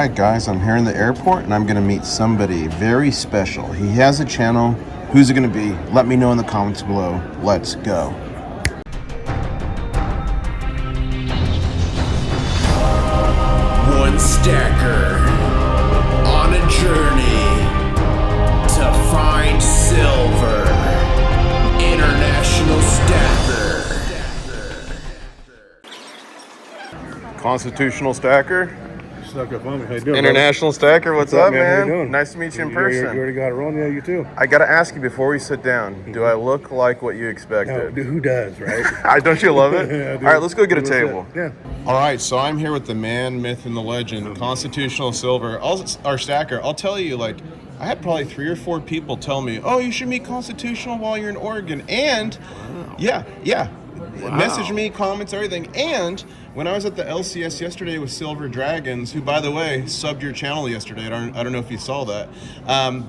Alright guys, I'm here in the airport and I'm going to meet somebody very special. He has a channel. Who's it going to be? Let me know in the comments below. Let's go. One stacker on a journey to find silver. International stacker. Constitutional stacker. Snuck up on me. How you doing, International stacker. What's up, man? How you doing? Nice to meet you in You person. already got it rolling? Yeah, you too. I got to ask you before we sit down, do I look like what you expected? No, who does, right? Don't you love it? Yeah, all right, let's go get a table. Yeah. All right, so I'm here with the man, myth, and the legend, Constitutional Silver, our stacker. I'll tell you, like, I had probably 3 or 4 people tell me, oh, you should meet Constitutional while you're in Oregon. And, message me, comments, everything. And when I was at the LCS yesterday with Silver Dragons, who, by the way, subbed your channel yesterday. I don't know if you saw that. But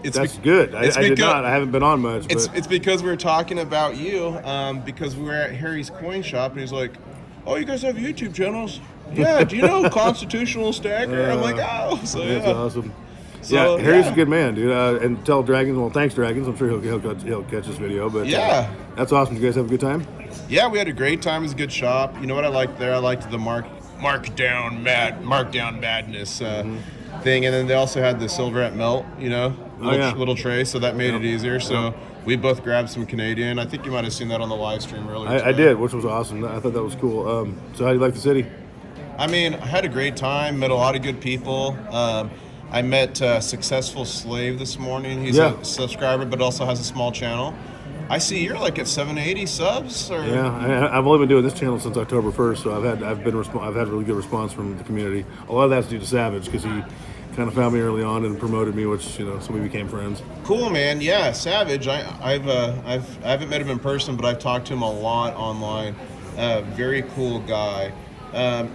That's good. I did not. I haven't been on much. But. It's because we were talking about you, because we were at Harry's Coin Shop, and he's like, oh, you guys have YouTube channels? Yeah, do you know Constitutional Stacker? I'm like, oh, so yeah. That's awesome. So, Harry's a good man, dude. And tell Dragons, well, thanks, Dragons. I'm sure he'll catch this video. But yeah, that's awesome. Did you guys have a good time? Yeah, we had a great time. It was a good shop. You know what I liked there? I liked the markdown madness thing, and then they also had the silver at melt. You know, little tray, so that made it easier. So we both grabbed some Canadian. I think you might have seen that on the live stream earlier. I did, which was awesome. I thought that was cool. So how do you like the city? I mean, I had a great time. Met a lot of good people. I met Successful Slave this morning. He's a subscriber, but also has a small channel. I see you're like at 780 subs. Or? Yeah, I've only been doing this channel since October 1st, so I've had really good response from the community. A lot of that's due to Savage because he kind of found me early on and promoted me, which so we became friends. Cool, man. Yeah, Savage. I haven't met him in person, but I've talked to him a lot online. Very cool guy.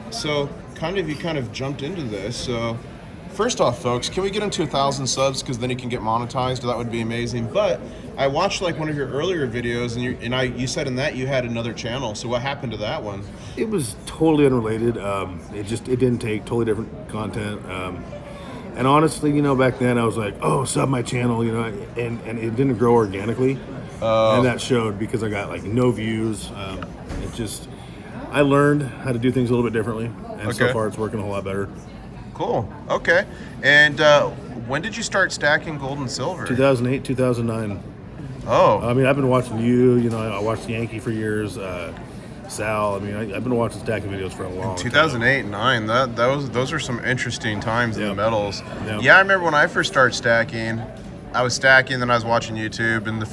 So you kind of jumped into this. So first off, folks, can we get him to 1,000 subs? Because then he can get monetized. That would be amazing. But I watched like one of your earlier videos, and you said in that you had another channel. So what happened to that one? It was totally unrelated. It didn't take totally different content. And honestly, back then I was like, oh, sub my channel, and it didn't grow organically. And that showed because I got like no views. I learned how to do things a little bit differently, and so far it's working a whole lot better. Cool. Okay. And when did you start stacking gold and silver? 2008, 2009. Oh. I mean, I've been watching you. I watched Yankee for years. Sal. I mean, I've been watching stacking videos for a long time. 2008 and 9. Those are some interesting times in the metals. Yep. Yeah, I remember when I first started stacking. I was stacking, then I was watching YouTube, and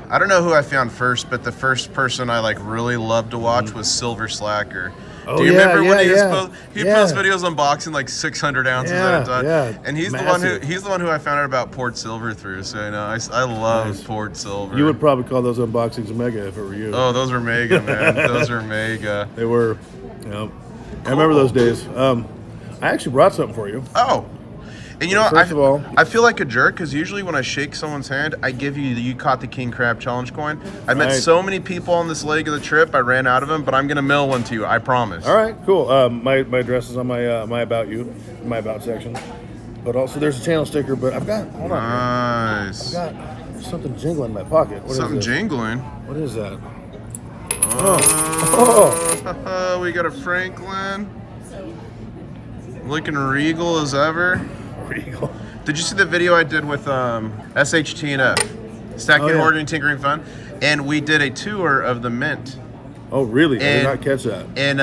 I don't know who I found first, but the first person I like really loved to watch was Silver Slacker. Do you remember when he posts videos unboxing like 600 ounces at a time? Yeah, and he's the one who I found out about Port Silver through. So I love Port Silver. You would probably call those unboxings mega if it were you. Oh, those are mega, man. Those are mega. They were. Cool. I remember those days. I actually brought something for you. Oh. And First of all, I feel like a jerk because usually when I shake someone's hand, I give you caught the King Crab Challenge coin. I met so many people on this leg of the trip, I ran out of them, but I'm going to mail one to you, I promise. All right, cool. My address is on my About You, my About section. But also there's a channel sticker, but hold on. Nice. I've got something jingling in my pocket. Something jingling? What is that? Oh. We got a Franklin. Looking regal as ever. Regal. Did you see the video I did with SHT&F? Stacking, Hoarding, Tinkering Fun? And we did a tour of the mint. Oh, really? I did not catch that. In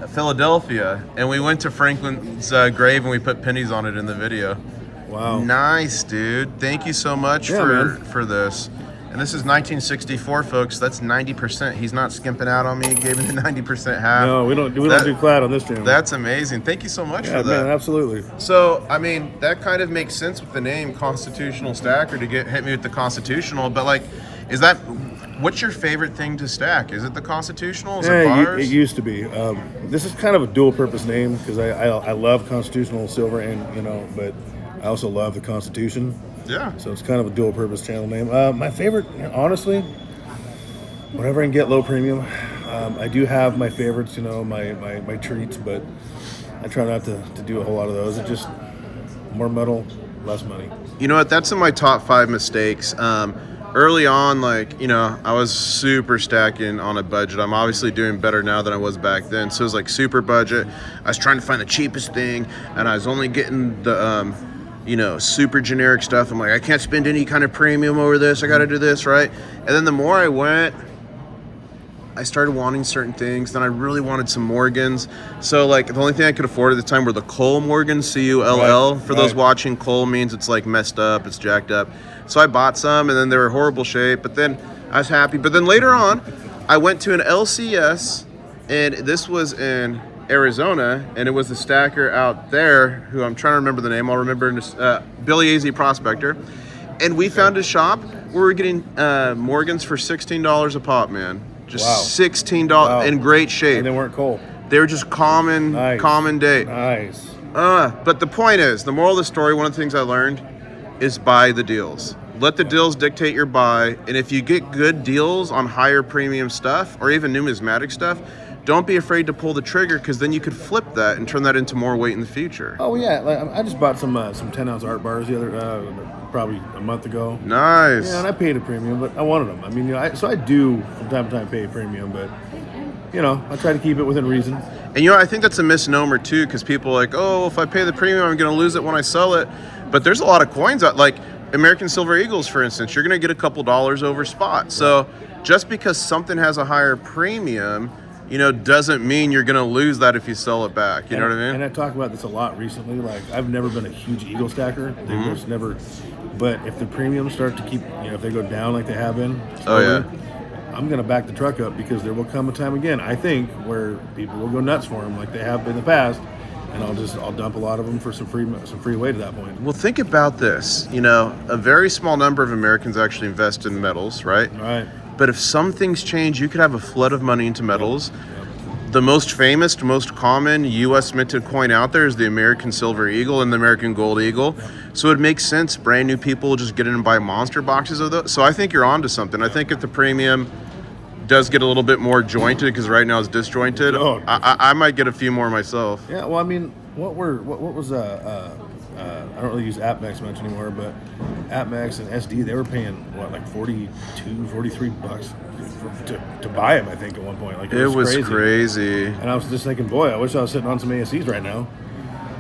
Philadelphia. And we went to Franklin's grave and we put pennies on it in the video. Wow. Nice, dude. Thank you so much for this. And this is 1964, folks. That's 90%. He's not skimping out on me. He gave me the 90% half. No, we don't do cloud on this channel. That's amazing. Thank you so much for that. Man, absolutely. So, I mean, that kind of makes sense with the name Constitutional Stacker to hit me with the Constitutional. But like, what's your favorite thing to stack? Is it the Constitutional? Is it bars? It used to be. This is kind of a dual purpose name because I love Constitutional Silver and but I also love the Constitution. Yeah. So it's kind of a dual purpose channel name. My favorite, honestly, whenever I can get low premium, I do have my favorites, my treats, but I try not to do a whole lot of those. It's just more metal, less money. You know what? That's in my top 5 mistakes. Early on, like, you know, I was super stacking on a budget. I'm obviously doing better now than I was back then. So it was like super budget. I was trying to find the cheapest thing, and I was only getting the, you know, super generic stuff. I'm like, I can't spend any kind of premium over this. I got to do this, right? And then the more I went, I started wanting certain things. Then I really wanted some Morgans. So, like, the only thing I could afford at the time were the Cole Morgans, C-U-L-L. For those watching, Cole means it's, like, messed up, it's jacked up. So I bought some, and then they were horrible shape. But then I was happy. But then later on, I went to an LCS, and this was in Arizona, and it was the stacker out there, who I'm trying to remember the name. I'll remember Billy AZ Prospector. And we found a shop where we were getting Morgans for $16 a pop, man. Just $16 in great shape. And they weren't cold. They were just common date. Nice. But the point is, the moral of the story, one of the things I learned is buy the deals. Let the deals dictate your buy. And if you get good deals on higher premium stuff or even numismatic stuff, don't be afraid to pull the trigger, because then you could flip that and turn that into more weight in the future. Oh yeah, like, I just bought some 10-ounce art bars the other probably a month ago. Nice. Yeah, and I paid a premium, but I wanted them. I mean, you know, so I do from time to time pay a premium, but you know, I try to keep it within reason. And you know, I think that's a misnomer too, because people are like, oh, if I pay the premium, I'm going to lose it when I sell it. But there's a lot of coins out, like American Silver Eagles, for instance. You're going to get a couple dollars over spot. So just because something has a higher premium, you know, doesn't mean you're going to lose that if you sell it back. You know what I mean? And I talk about this a lot recently. Like, I've never been a huge Eagle stacker. They've just never. But if the premiums start to keep, you know, if they go down like they have been, slowly, I'm going to back the truck up, because there will come a time again, I think, where people will go nuts for them like they have in the past. And I'll dump a lot of them for some free weight at that point. Well, think about this. You know, a very small number of Americans actually invest in metals, right? Right. But if some things change, you could have a flood of money into metals. The most famous, most common U.S. minted coin out there is the American Silver Eagle and the American Gold Eagle. So it makes sense. Brand new people will just get in and buy monster boxes of those. So I think you're onto something. I think if the premium does get a little bit more jointed, because right now it's disjointed, I might get a few more myself. Yeah, well, I mean, what was I don't really use AppMax much anymore, but AppMax and SD, they were paying what, like $42, $43 to buy them, I think, at one point. Like, it was crazy. And I was just thinking, boy, I wish I was sitting on some ASCs right now.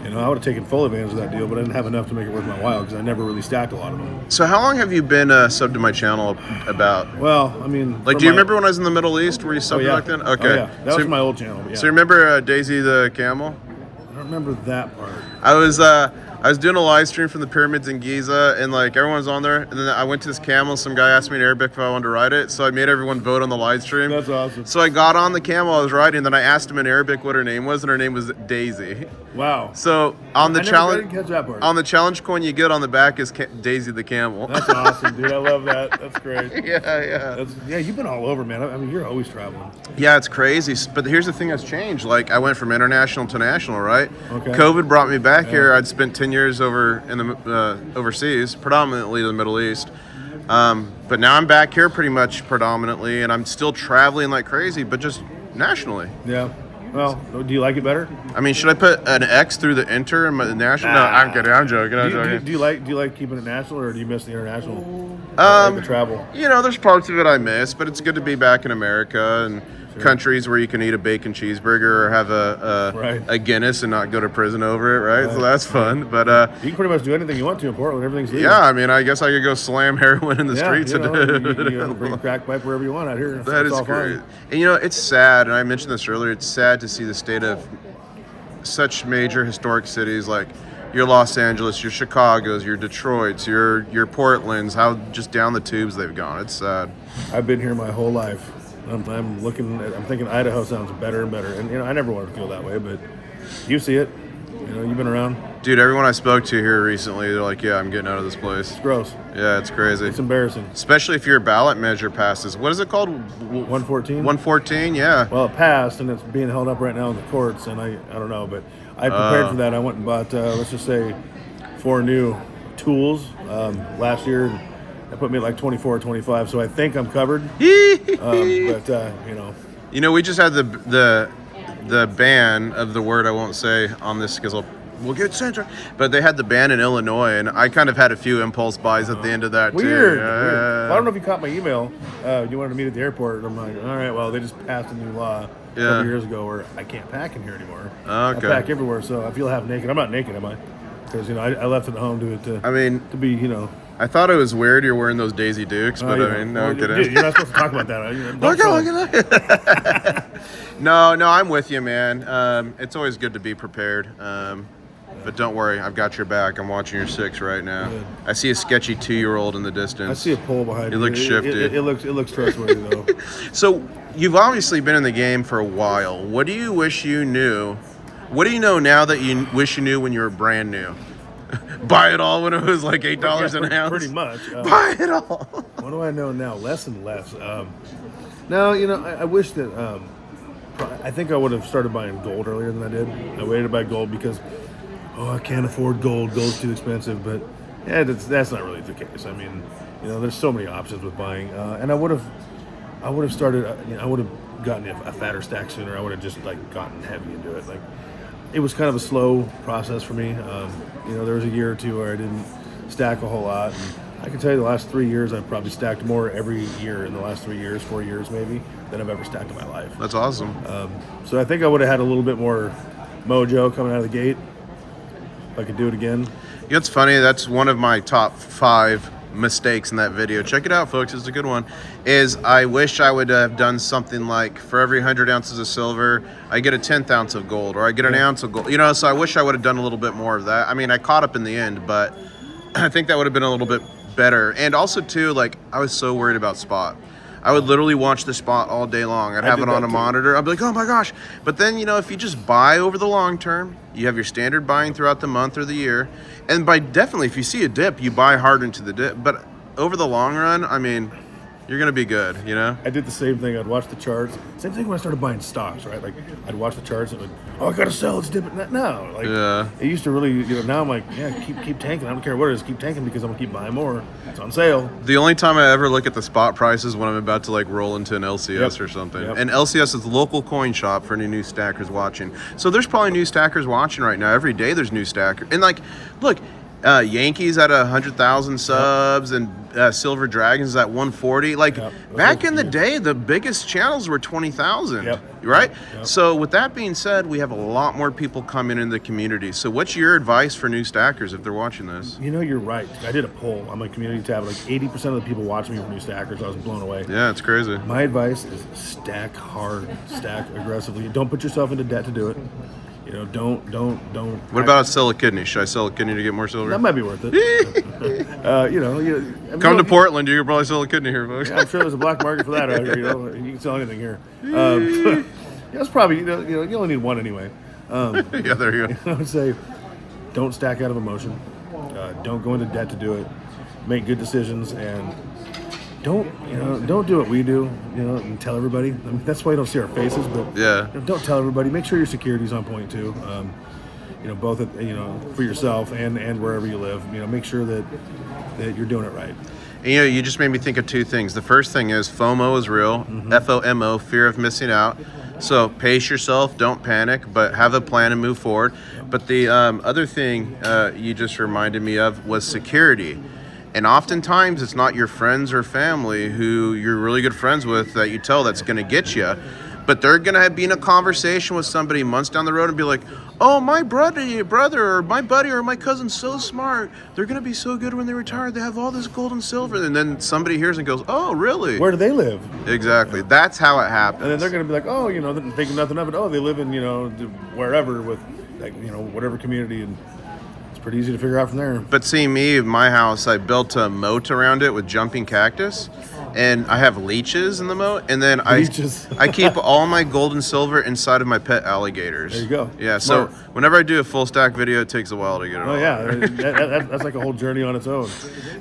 You know, I would have taken full advantage of that deal, but I didn't have enough to make it worth my while, because I never really stacked a lot of them. So how long have you been subbed to my channel about? Well, I mean... Like, do you remember when I was in the Middle East? Were you subbed back then? Okay. Oh, yeah. That was my old channel. Yeah. So you remember Daisy the Camel? I don't remember that part. I was doing a live stream from the pyramids in Giza, and like everyone was on there, and then I went to this camel. Some guy asked me in Arabic if I wanted to ride it, so I made everyone vote on the live stream. That's awesome. So I got on the camel I was riding, and then I asked him in Arabic what her name was, and her name was Daisy. Wow. So on the challenge, catch that part. on the challenge coin you get on the back is Daisy the Camel. That's awesome, dude. I love that. That's great. Yeah. You've been all over, man. I mean, you're always traveling. Yeah, it's crazy. But here's the thing that's changed. Like, I went from international to national, right? Okay. COVID brought me back here. I'd spent 10 years over in the overseas, predominantly the Middle East. But now I'm back here pretty much predominantly, and I'm still traveling like crazy, but just nationally. Yeah. Well, do you like it better? I mean, should I put an X through the enter in my national? No, I'm kidding. I'm joking. Do you like keeping it national, or do you miss the international? Like the travel. You know, there's parts of it I miss, but it's good to be back in America and countries where you can eat a bacon cheeseburger or have a Guinness and not go to prison over it, right? So that's fun. But you can pretty much do anything you want to in Portland. Everything's legal. Yeah, I mean, I guess I could go slam heroin in the streets. You can bring a crack pipe wherever you want out here. That is great. And you know, it's sad, and I mentioned this earlier, it's sad to see the state of such major historic cities like your Los Angeles, your Chicago's, your Detroit's, your Portland's, how just down the tubes they've gone. It's sad. I've been here my whole life. I'm thinking Idaho sounds better and better. And, you know, I never wanted to feel that way, but you see it. You know, you've been around. Dude, everyone I spoke to here recently, they're like, yeah, I'm getting out of this place. It's gross. Yeah, it's crazy. It's embarrassing. Especially if your ballot measure passes. What is it called? 114? 114, yeah. Well, it passed, and it's being held up right now in the courts, and I don't know, but I prepared for that. I went and bought, let's just say, 4 new tools last year. That put me at like 24 or 25, so I think I'm covered. But, you know. You know, we just had the ban of the word I won't say on this because we'll get censored. But they had the ban in Illinois, and I kind of had a few impulse buys at the end of that too. Weird. Well, I don't know if you caught my email. You wanted to meet at the airport, and I'm like, all right, well, they just passed a new law a couple years ago where I can't pack in here anymore. Okay. I pack everywhere, so I feel half naked. I'm not naked, am I? Because I left it at home to be I thought it was weird you're wearing those Daisy Dukes, but I mean, no kidding. You're not supposed to talk about that. No, I'm with you, man. It's always good to be prepared. But don't worry, I've got your back. I'm watching your 6 right now. Good. I see a sketchy 2-year-old in the distance. I see a pole behind you. It looks shifted. It looks trustworthy, though. So you've obviously been in the game for a while. What do you wish you knew? What do you know now that you wish you knew when you were brand new? Buy it all when it was like $8 an ounce? Pretty much. Buy it all. What do I know now? Less and less. No, I wish that. I think I would have started buying gold earlier than I did. I waited to buy gold because, I can't afford gold. Gold's too expensive. But yeah, that's not really the case. I mean, there's so many options with buying, and I would have started. I would have gotten a fatter stack sooner. I would have just gotten heavy into it. It was kind of a slow process for me. There was a year or two where I didn't stack a whole lot. And I can tell you the last 3 years, I've probably stacked more every year in the last 3 years, 4 years maybe, than I've ever stacked in my life. That's awesome. So I think I would have had a little bit more mojo coming out of the gate if I could do it again. It's funny. That's one of my top 5 mistakes in that video. Check it out, folks. It's a good one. Is I wish I would have done something like for every 100 ounces of silver, I get a 10th ounce of gold, or I get an ounce of gold. So I wish I would have done a little bit more of that. I mean, I caught up in the end, but I think that would have been a little bit better. And also, too, I was so worried about spot. I would literally watch the spot all day long. I'd have it on a monitor. I'd be like, oh my gosh. But then, if you just buy over the long term, you have your standard buying throughout the month or the year. And definitely, if you see a dip, you buy hard into the dip. But over the long run, I mean, you're going to be good, I did the same thing. I'd watch the charts. Same thing when I started buying stocks, right? I'd watch the charts and I got to sell, it's dipping. No, it used to really, now I'm like, yeah, keep tanking. I don't care what it is, keep tanking because I'm going to keep buying more. It's on sale. The only time I ever look at the spot price is when I'm about to roll into an LCS or something. Yep. And LCS is the local coin shop for any new stackers watching. So there's probably new stackers watching right now. Every day there's new stackers. And look, Yankees at 100,000 subs and Silver Dragons at 140. Back in the day, the biggest channels were 20,000. Yep. Right? Yep. So with that being said, we have a lot more people coming in the community. So what's your advice for new stackers if they're watching this? You're right. I did a poll on my community tab. 80% of the people watching me were new stackers. I was blown away. Yeah, it's crazy. My advice is stack hard, stack aggressively. Don't put yourself into debt to do it. Don't. What about I sell a kidney? Should I sell a kidney to get more silver? That might be worth it. Come to Portland, you could probably sell a kidney here, folks. Yeah, I'm sure there's a black market for that out here. You can sell anything here. That's probably you only need one anyway. Yeah, there you go. I would say, don't stack out of emotion. Don't go into debt to do it. Make good decisions and don't do what we do, and tell everybody. I mean, that's why you don't see our faces, but don't tell everybody. Make sure your security's on point too. Both for yourself and wherever you live. Make sure that you're doing it right. And, you just made me think of 2 things. The first thing is FOMO is real. FOMO, fear of missing out. So pace yourself, don't panic, but have a plan and move forward. But the other thing you just reminded me of was security. And oftentimes it's not your friends or family who you're really good friends with that you tell that's going to get you. But they're going to be in a conversation with somebody months down the road and be like, oh, my brother or my buddy or my cousin's so smart. They're going to be so good when they retire. They have all this gold and silver. And then somebody hears and goes, oh, really? Where do they live? Exactly. That's how it happens. And then they're going to be like, oh, thinking nothing of it. Oh, they live in, wherever with, whatever community. And it's pretty easy to figure out from there. But see, my house, I built a moat around it with jumping cactus. And I have leeches in the moat, and then I keep all my gold and silver inside of my pet alligators. There you go. Yeah, Smart. So whenever I do a full stack video, it takes a while to get it all. Oh, yeah. That's like a whole journey on its own.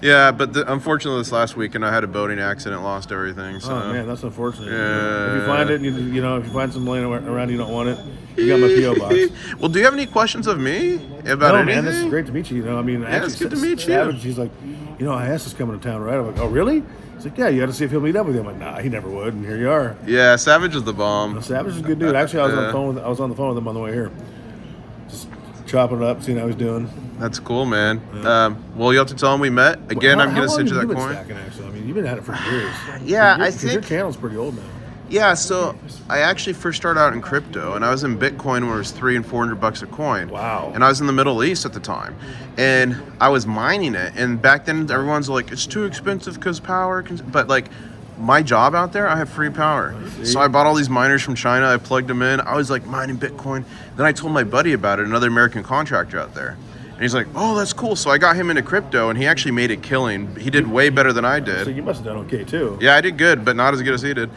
Yeah, but unfortunately this last weekend I had a boating accident, lost everything. So. Oh, man, that's unfortunate. Yeah. If you find it, and if you find some laying around you don't want it, you got my P.O. box. Well, do you have any questions of me about anything? Man, this is great to meet you. It's good to meet you. Savage, he's like, I asked this coming to town, right? I'm like, oh, really? He's like, yeah, you got to see if he'll meet up with you. I'm like, nah, he never would. And here you are. Yeah, Savage is the bomb. Savage is a good dude. Actually, I was on the phone with him on the way here, just chopping it up, seeing how he's doing. That's cool, man. Well, you have to tell him we met. Again, I'm going to send you that coin. Stacking, actually? I mean, you've been at it for years. Yeah, I Your think... channel's pretty old now. Yeah, so I actually first started out in crypto, and I was in Bitcoin when it was $300 and $400 a coin. Wow. And I was in the Middle East at the time, and I was mining it. And back then, everyone's like, "It's too expensive because power." But like, my job out there, I have free power. So I bought all these miners from China. I plugged them in. I was like mining Bitcoin. Then I told my buddy about it, another American contractor out there. And he's like, "Oh, that's cool." So I got him into crypto, and he actually made a killing. He did way better than I did. So you must have done okay too. Yeah, I did good, but not as good as he did.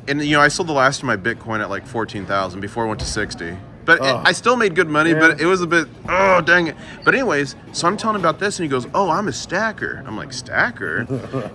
And you know, I sold the last of my Bitcoin at like 14,000 before it went to 60. But I still made good money, but it was a bit, oh, dang it. But anyways, so I'm telling him about this, and he goes, "Oh, I'm a stacker." I'm like, "Stacker?"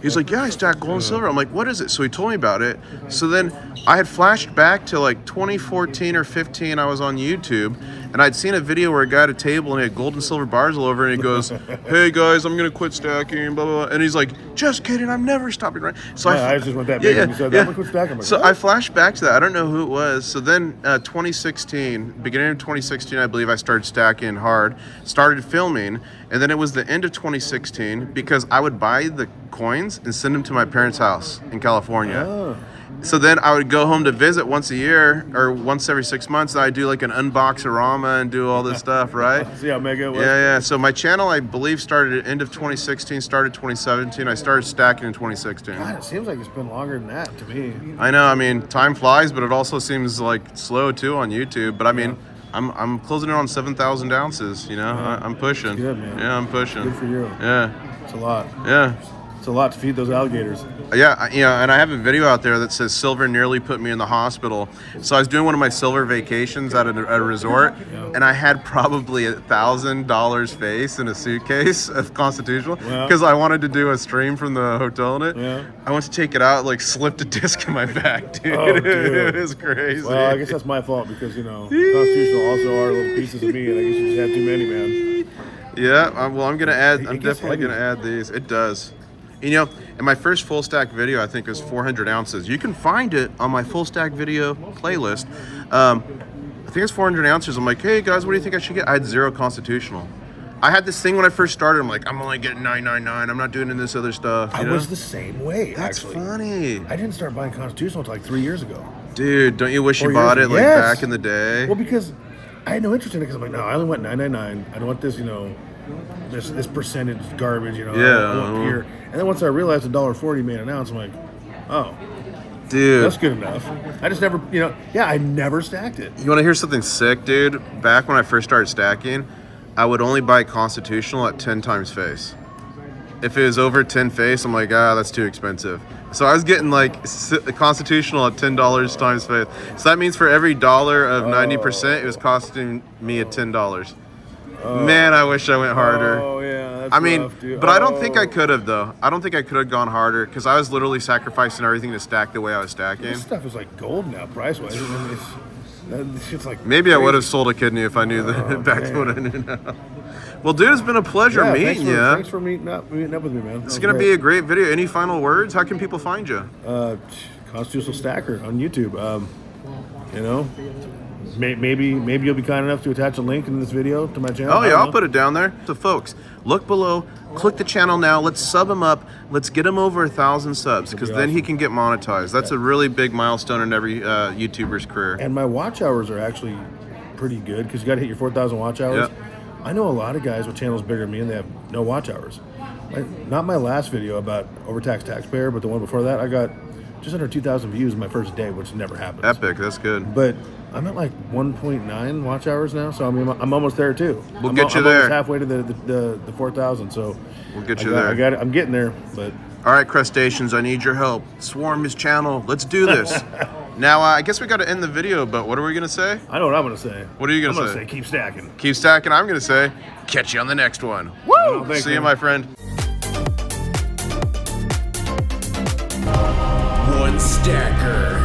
He's like, "Yeah, I stack gold and silver." I'm like, "What is it?" So he told me about it. So then I had flashed back to like 2014 or 15. I was on YouTube, and I'd seen a video where a guy at a table, and he had gold and silver bars all over, and he goes, "Hey, guys, I'm going to quit stacking, blah, blah, blah." And he's like, "Just kidding, I'm never stopping." Right? So I just went that big when you said that. I'm gonna quit stacking. I'm like, so what? I flashed back to that. I don't know who it was. So then 2016, beginning of 2016, I believe I started stacking hard, started filming, and then it was the end of 2016 because I would buy the coins and send them to my parents' house in California. Oh. So then I would go home to visit once a year or once every 6 months. And I'd do like an unbox-orama and do all this stuff, right? See how mega it was? Yeah. So my channel, I believe, started at end of 2016, started 2017. I started stacking in 2016. God, it seems like it's been longer than that to me. I know. I mean, time flies, but it also seems like slow too on YouTube. But I mean, I'm closing in on 7,000 ounces. You know, I'm pushing. Good, man. Yeah, I'm pushing. Good for you. Yeah. It's a lot. Yeah. It's a lot to feed those alligators. Yeah, you know, and I have a video out there that says silver nearly put me in the hospital. So I was doing one of my silver vacations at a resort, and I had probably $1,000 face in a suitcase of Constitutional because I wanted to do a stream from the hotel in it. Yeah. I went to take it out, like slipped a disc in my back, dude. Oh, dude. It was crazy. Well, I guess that's my fault because, you know, Constitutional also are little pieces of me, and I guess you just have too many, man. Yeah, well, I'm gonna add. I'm gets definitely heavy. gonna add these. It does. You know, in my first full stack video, I think it was 400 ounces. You can find it on my full stack video playlist. I think it's 400 ounces. I'm like, "Hey guys, what do you think I should get?" I had 0 Constitutional. I had this thing when I first started. I'm like, "I'm only getting 999. I'm not doing any of this other stuff." I was the same way, That's actually. funny. I didn't start buying Constitutional until like 3 years ago. Dude, don't you wish you 4 bought it years like ago. Yes. back in the day? Well, because I had no interest in it because I'm like, no, I only want 999. I don't want this, you know, this percentage garbage, you know. I want pure. And then once I realized $1.40 made an ounce, I'm like, oh, dude, that's good enough. I just never, you know, I never stacked it. You want to hear something sick, dude? Back when I first started stacking, I would only buy Constitutional at 10 times face. If it was over 10 face, I'm like, that's too expensive. So I was getting like Constitutional at $10 times face. So that means for every dollar of 90%, it was costing me at $10. Man, I wish I went harder. Oh, yeah. That's I mean, rough, dude. but I don't think I could have, though. I don't think I could have gone harder because I was literally sacrificing everything to stack the way I was stacking. This stuff is like gold now, price-wise. This shit's like Maybe crazy. I would have sold a kidney if I knew back to what I knew now. Well, dude, it's been a pleasure meeting you. Thanks for meeting up with me, man. It's going to be a great video. Any final words? How can people find you? Constitutional Stacker on YouTube. You know, maybe you'll be kind enough to attach a link in this video to my channel. Oh, yeah, I'll put it down there. So, folks, look below. Click the channel now. Let's sub him up. Let's get him over 1,000 subs because then he can get monetized. That's a really big milestone in every YouTuber's career. And my watch hours are actually pretty good because you got to hit your 4,000 watch hours. Yep. I know a lot of guys with channels bigger than me and they have no watch hours. Not my last video about overtaxed taxpayer, but the one before that, I got just under 2,000 views in my first day, which never happens. Epic. That's good. But I'm at like 1.9 watch hours now, so I mean, I'm almost there too. We'll get you I'm there. almost halfway to the 4,000, so we'll get you there. I got it. I'm getting there, but all right, crustaceans, I need your help. Swarm his channel. Let's do this. Now, I guess we got to end the video, but what are we going to say? I know what I'm going to say. What are you going to I'm say? going to say keep stacking. Keep stacking. I'm going to say catch you on the next one. Woo! Thanks, See you, man. my friend. One stacker